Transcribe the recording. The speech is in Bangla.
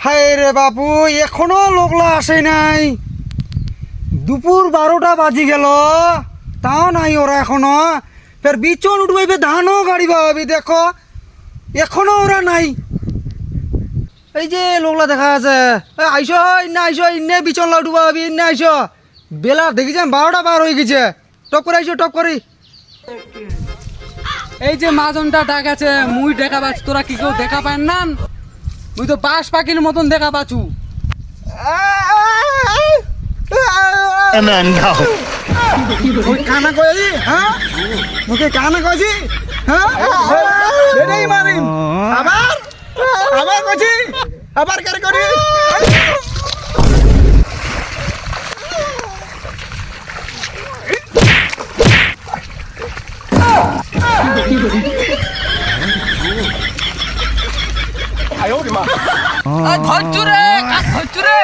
হায় রে বাপু, এখনো লোকলা আসে নাই। দুপুর 12টা বাজি গেল, তাও নাই ওরা এখনো। ফের বিচন উঠবে, ধানও গাড়ি পাবি, দেখো এখনো ওরা নাই। এই যে লোকলা দেখা আছে, আইস ইন্না আইস, ইন্নে বিচন লাউটু পাবি, ইন্নে আইস। বেলা দেখেছেন 12টা পার হয়ে গেছে, টপ করে আইসো, টপ করি। এই যে মাজনটা ডাকাছে, মুই দেখা পাচ্ছি, তোরা কি কেউ দেখা পান না? মুই তো বাস পাখির মতন দেখা পাচ্ছু। মুই কানা কইছি, হ্যাঁ মুখে কানা কইছি, হ্যাঁ এটাই মারিম। আবার আবার কইছি, আবার কারে করি। ধরছু রে, ধরছু রে।